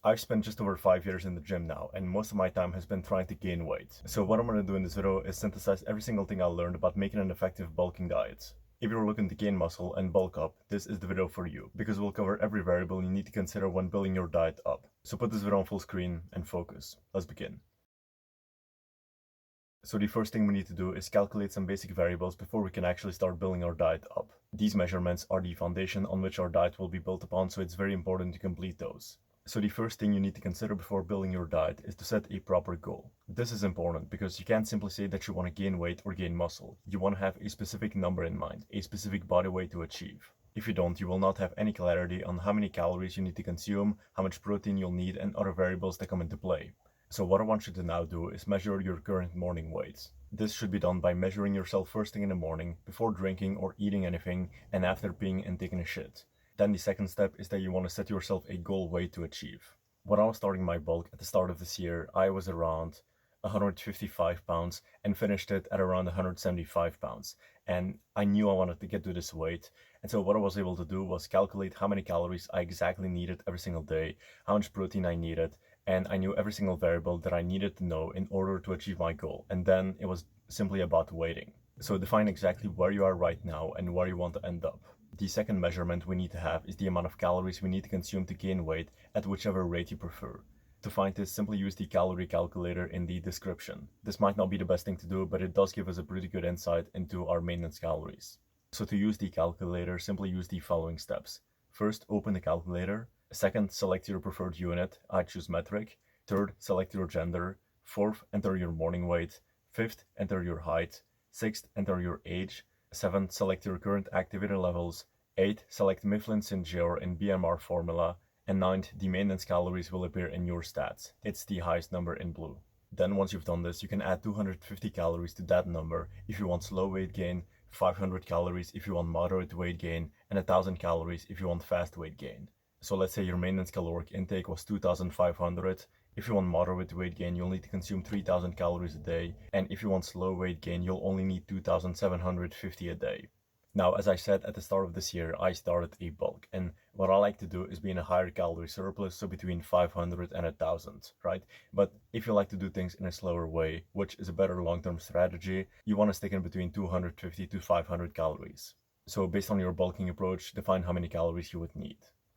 I've spent just over 5 years in the gym now, and most of my time has been trying to gain weight. So what I'm going to do in this video is synthesize every single thing I learned about making an effective bulking diet. If you're looking to gain muscle and bulk up, this is the video for you, because we'll cover every variable you need to consider when building your diet up. So put this video on full screen and focus. Let's begin. So the first thing we need to do is calculate some basic variables before we can actually start building our diet up. These measurements are the foundation on which our diet will be built upon, so it's very important to complete those. So the first thing you need to consider before building your diet is to set a proper goal. This is important because you can't simply say that you want to gain weight or gain muscle. You want to have a specific number in mind, a specific body weight to achieve. If you don't, you will not have any clarity on how many calories you need to consume, how much protein you'll need, and other variables that come into play. So what I want you to now do is measure your current morning weight. This should be done by measuring yourself first thing in the morning, before drinking or eating anything, and after peeing and taking a shit. Then the second step is that you want to set yourself a goal weight to achieve. When I was starting my bulk at the start of this year, I was around 155 pounds and finished it at around 175 pounds. And I knew I wanted to get to this weight. And so what I was able to do was calculate how many calories I exactly needed every single day, how much protein I needed, and I knew every single variable that I needed to know in order to achieve my goal. And then it was simply about waiting. So define exactly where you are right now and where you want to end up. The second measurement we need to have is the amount of calories we need to consume to gain weight at whichever rate you prefer. To find this, simply use the calorie calculator in the description. This might not be the best thing to do, but it does give us a pretty good insight into our maintenance calories. So to use the calculator, simply use the following steps. First, open the calculator. Second, select your preferred unit. I choose metric. Third, select your gender. Fourth, enter your morning weight. Fifth, enter your height. Sixth, enter your age. Seventh, select your current activity levels. Eighth, select Mifflin-St. Jeor in BMR formula. And ninth, the maintenance calories will appear in your stats. It's the highest number in blue. Then once you've done this, you can add 250 calories to that number if you want slow weight gain, 500 calories if you want moderate weight gain, and 1000 calories if you want fast weight gain. So let's say your maintenance caloric intake was 2500. If you want moderate weight gain, you'll need to consume 3000 calories a day. And if you want slow weight gain, you'll only need 2750 a day. Now, as I said at the start of this year, I started a bulk. And what I like to do is be in a higher calorie surplus, so between 500 and 1000, right? But if you like to do things in a slower way, which is a better long-term strategy, you want to stick in between 250 to 500 calories. So based on your bulking approach, define how many calories you would need.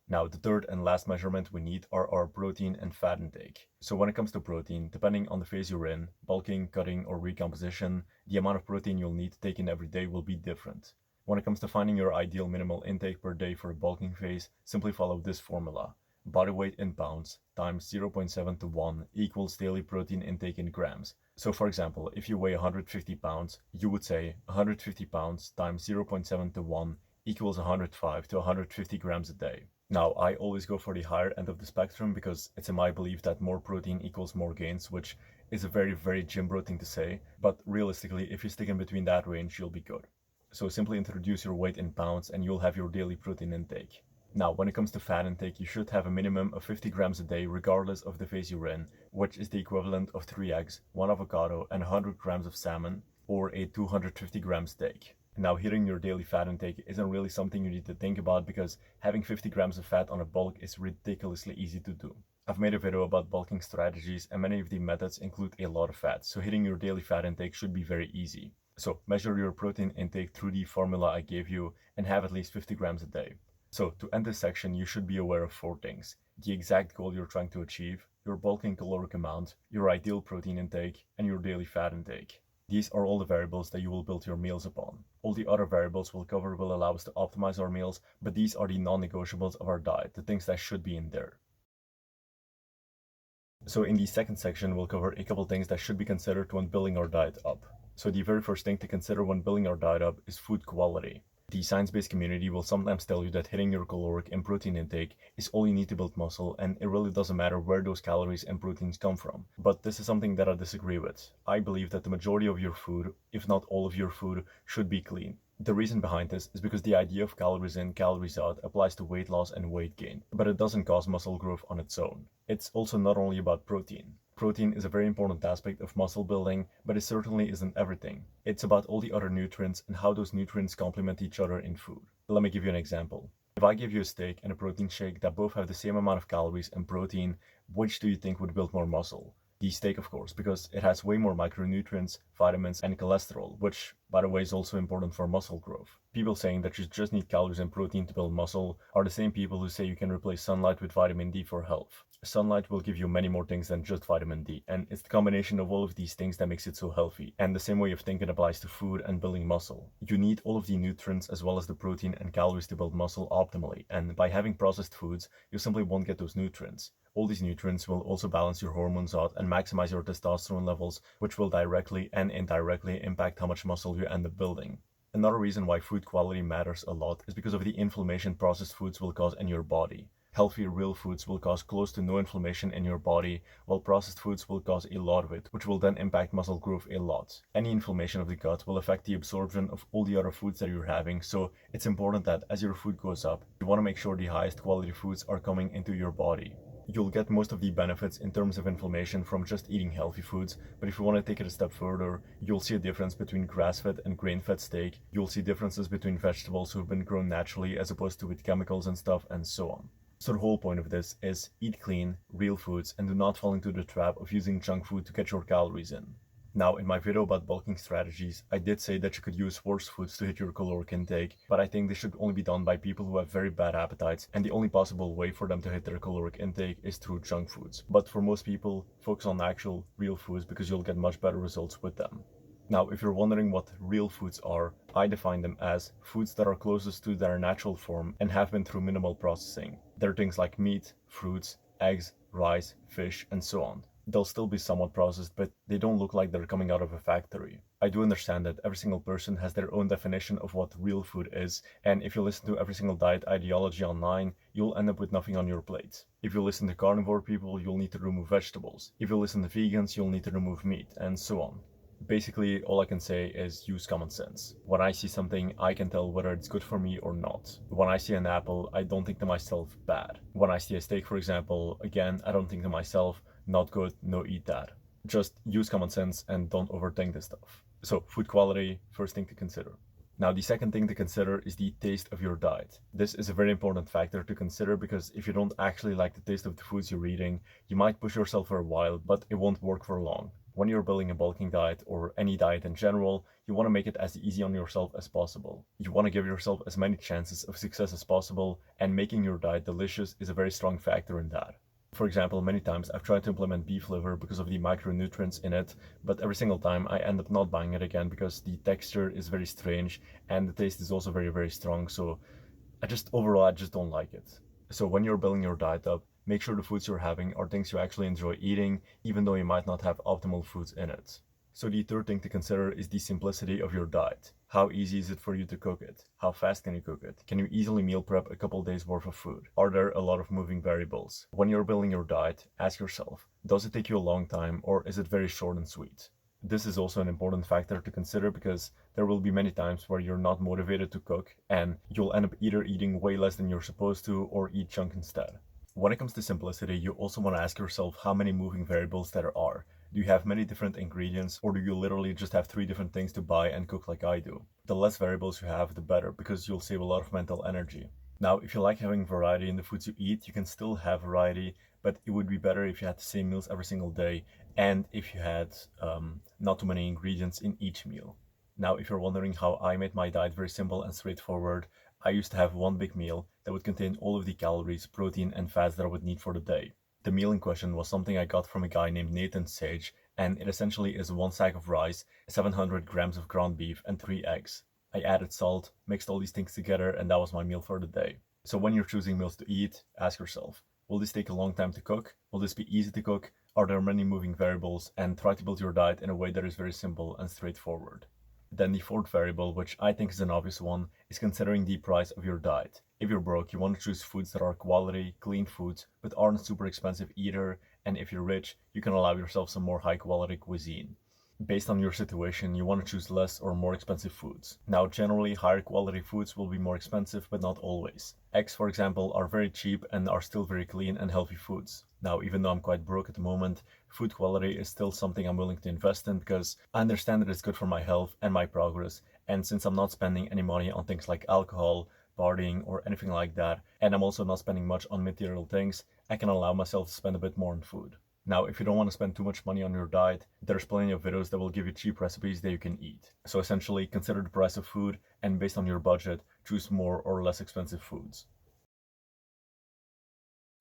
Now, the third and last measurement we need are our protein and fat intake. So when it comes to protein, depending on the phase you're in, bulking, cutting, or recomposition, the amount of protein you'll need to take in every day will be different. When it comes to finding your ideal minimal intake per day for a bulking phase, simply follow this formula. Body weight in pounds times 0.7 to 1 equals daily protein intake in grams. So for example, if you weigh 150 pounds, you would say 150 pounds times 0.7 to 1 equals 105 to 150 grams a day. Now, I always go for the higher end of the spectrum because it's in my belief that more protein equals more gains, which is a very gym bro thing to say. But realistically, if you stick in between that range, you'll be good. So simply introduce your weight in pounds and you'll have your daily protein intake. Now, when it comes to fat intake, you should have a minimum of 50 grams a day regardless of the phase you're in, which is the equivalent of 3 eggs, 1 avocado, and 100 grams of salmon, or a 250 gram steak. Now, hitting your daily fat intake isn't really something you need to think about because having 50 grams of fat on a bulk is ridiculously easy to do. I've made a video about bulking strategies and many of the methods include a lot of fat, so hitting your daily fat intake should be very easy. So measure your protein intake through the formula I gave you and have at least 50 grams a day. So to end this section, you should be aware of 4 things. The exact goal you're trying to achieve, your bulking caloric amount, your ideal protein intake, and your daily fat intake. These are all the variables that you will build your meals upon. All the other variables we'll cover will allow us to optimize our meals, but these are the non-negotiables of our diet, the things that should be in there. So in the second section, we'll cover a couple things that should be considered when building our diet up. So the very first thing to consider when building our diet up is food quality. The science-based community will sometimes tell you that hitting your caloric and protein intake is all you need to build muscle, and it really doesn't matter where those calories and proteins come from. But this is something that I disagree with. I believe that the majority of your food, if not all of your food, should be clean. The reason behind this is because the idea of calories in, calories out applies to weight loss and weight gain, but it doesn't cause muscle growth on its own. It's also not only about protein. Protein is a very important aspect of muscle building, but it certainly isn't everything. It's about all the other nutrients and how those nutrients complement each other in food. Let me give you an example. If I give you a steak and a protein shake that both have the same amount of calories and protein, which do you think would build more muscle? The steak, of course, because it has way more micronutrients, vitamins, and cholesterol, which, by the way, is also important for muscle growth. People saying that you just need calories and protein to build muscle are the same people who say you can replace sunlight with vitamin D for health. Sunlight will give you many more things than just vitamin D, and it's the combination of all of these things that makes it so healthy. And the same way of thinking applies to food and building muscle. You need all of the nutrients as well as the protein and calories to build muscle optimally, and by having processed foods, you simply won't get those nutrients. All these nutrients will also balance your hormones out and maximize your testosterone levels, which will directly and indirectly impact how much muscle you end up building. Another reason why food quality matters a lot is because of the inflammation processed foods will cause in your body. Healthy real foods will cause close to no inflammation in your body, while processed foods will cause a lot of it, which will then impact muscle growth a lot. Any inflammation of the gut will affect the absorption of all the other foods that you're having, so it's important that as your food goes up, you want to make sure the highest quality foods are coming into your body. You'll get most of the benefits in terms of inflammation from just eating healthy foods, but if you want to take it a step further, you'll see a difference between grass-fed and grain-fed steak, you'll see differences between vegetables who've been grown naturally as opposed to with chemicals and stuff, and so on. So the whole point of this is eat clean, real foods, and do not fall into the trap of using junk food to get your calories in. Now, in my video about bulking strategies, I did say that you could use worse foods to hit your caloric intake, but I think this should only be done by people who have very bad appetites, and the only possible way for them to hit their caloric intake is through junk foods. But for most people, focus on actual real foods because you'll get much better results with them. Now, if you're wondering what real foods are, I define them as foods that are closest to their natural form and have been through minimal processing. They're things like meat, fruits, eggs, rice, fish, and so on. They'll still be somewhat processed, but they don't look like they're coming out of a factory. I do understand that every single person has their own definition of what real food is, and if you listen to every single diet ideology online, you'll end up with nothing on your plate. If you listen to carnivore people, you'll need to remove vegetables. If you listen to vegans, you'll need to remove meat, and so on. Basically, all I can say is use common sense. When I see something, I can tell whether it's good for me or not. When I see an apple, I don't think to myself, bad. When I see a steak, for example, again, I don't think to myself, not good, no eat that. Just use common sense and don't overthink this stuff. So, food quality, first thing to consider. Now, the second thing to consider is the taste of your diet. This is a very important factor to consider because if you don't actually like the taste of the foods you're eating, you might push yourself for a while, but it won't work for long. When you're building a bulking diet or any diet in general, you want to make it as easy on yourself as possible. You want to give yourself as many chances of success as possible, and making your diet delicious is a very strong factor in that. For example, many times I've tried to implement beef liver because of the micronutrients in it, but every single time I end up not buying it again because the texture is very strange and the taste is also very, very strong, so overall I just don't like it. So when you're building your diet up, make sure the foods you're having are things you actually enjoy eating, even though you might not have optimal foods in it. So the third thing to consider is the simplicity of your diet. How easy is it for you to cook it? How fast can you cook it? Can you easily meal prep a couple days worth of food? Are there a lot of moving variables? When you're building your diet, ask yourself, does it take you a long time or is it very short and sweet? This is also an important factor to consider because there will be many times where you're not motivated to cook and you'll end up either eating way less than you're supposed to or eat junk instead. When it comes to simplicity, you also want to ask yourself how many moving variables there are. Do you have many different ingredients, or do you literally just have 3 different things to buy and cook like I do? The less variables you have, the better, because you'll save a lot of mental energy. Now, if you like having variety in the foods you eat, you can still have variety, but it would be better if you had the same meals every single day, and if you had not too many ingredients in each meal. Now, if you're wondering how I made my diet very simple and straightforward, I used to have one big meal that would contain all of the calories, protein, and fats that I would need for the day. The meal in question was something I got from a guy named Nathan Sage, and it essentially is 1 sack of rice, 700 grams of ground beef, and 3 eggs. I added salt, mixed all these things together, and that was my meal for the day. So when you're choosing meals to eat, ask yourself, will this take a long time to cook? Will this be easy to cook? Are there many moving variables? And try to build your diet in a way that is very simple and straightforward. Then the fourth variable, which I think is an obvious one, is considering the price of your diet. If you're broke, you want to choose foods that are quality, clean foods, but aren't super expensive either, and if you're rich, you can allow yourself some more high quality cuisine. Based on your situation, you want to choose less or more expensive foods. Now, generally, higher quality foods will be more expensive, but not always. Eggs, for example, are very cheap and are still very clean and healthy foods. Now, even though I'm quite broke at the moment, food quality is still something I'm willing to invest in because I understand that it's good for my health and my progress, and since I'm not spending any money on things like alcohol, partying, or anything like that, and I'm also not spending much on material things, I can allow myself to spend a bit more on food. Now, if you don't want to spend too much money on your diet, there's plenty of videos that will give you cheap recipes that you can eat. So essentially, consider the price of food, and based on your budget, choose more or less expensive foods.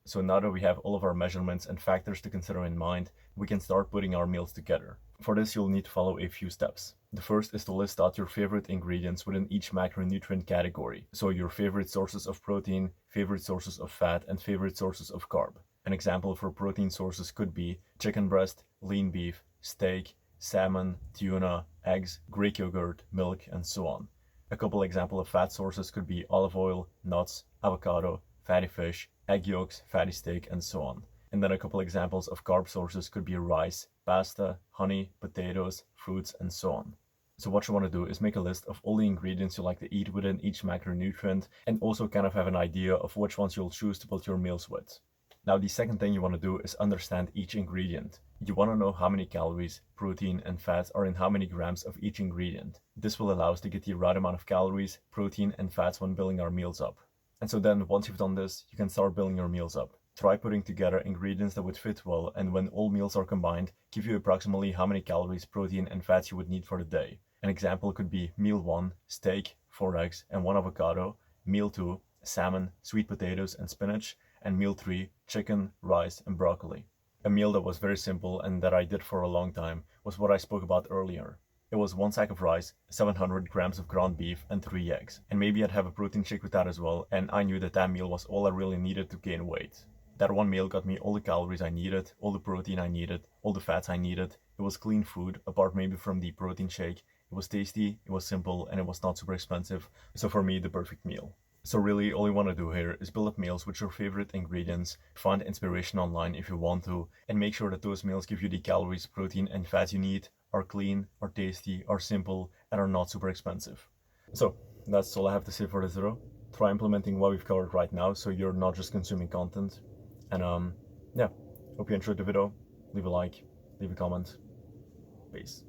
So now that we have all of our measurements and factors to consider in mind, we can start putting our meals together. For this, you'll need to follow a few steps. The first is to list out your favorite ingredients within each macronutrient category. So your favorite sources of protein, favorite sources of fat, and favorite sources of carb. An example for protein sources could be chicken breast, lean beef, steak, salmon, tuna, eggs, Greek yogurt, milk, and so on. A couple examples of fat sources could be olive oil, nuts, avocado, fatty fish, egg yolks, fatty steak, and so on. And then a couple examples of carb sources could be rice, pasta, honey, potatoes, fruits, and so on. So what you want to do is make a list of all the ingredients you like to eat within each macronutrient, and also kind of have an idea of which ones you'll choose to build your meals with. Now, the second thing you want to do is understand each ingredient. You want to know how many calories, protein, and fats are in how many grams of each ingredient. This will allow us to get the right amount of calories, protein, and fats when building our meals up. And so then, once you've done this, you can start building your meals up. Try putting together ingredients that would fit well, and when all meals are combined, give you approximately how many calories, protein, and fats you would need for the day. An example could be Meal 1, steak, 4 eggs, and 1 avocado. Meal 2, salmon, sweet potatoes, and spinach. And Meal 3, chicken, rice, and broccoli. A meal that was very simple and that I did for a long time was what I spoke about earlier. It was 1 sack of rice, 700 grams of ground beef, and 3 eggs. And maybe I'd have a protein shake with that as well, and I knew that that meal was all I really needed to gain weight. That one meal got me all the calories I needed, all the protein I needed, all the fats I needed. It was clean food, apart maybe from the protein shake. It was tasty, it was simple, and it was not super expensive. So for me, the perfect meal. So really, all you want to do here is build up meals with your favorite ingredients, find inspiration online if you want to, and make sure that those meals give you the calories, protein, and fats you need, are clean, are tasty, are simple, and are not super expensive. So that's all I have to say for this video. Try implementing what we've covered right now so you're not just consuming content. And yeah, hope you enjoyed the video. Leave a like, leave a comment. Peace.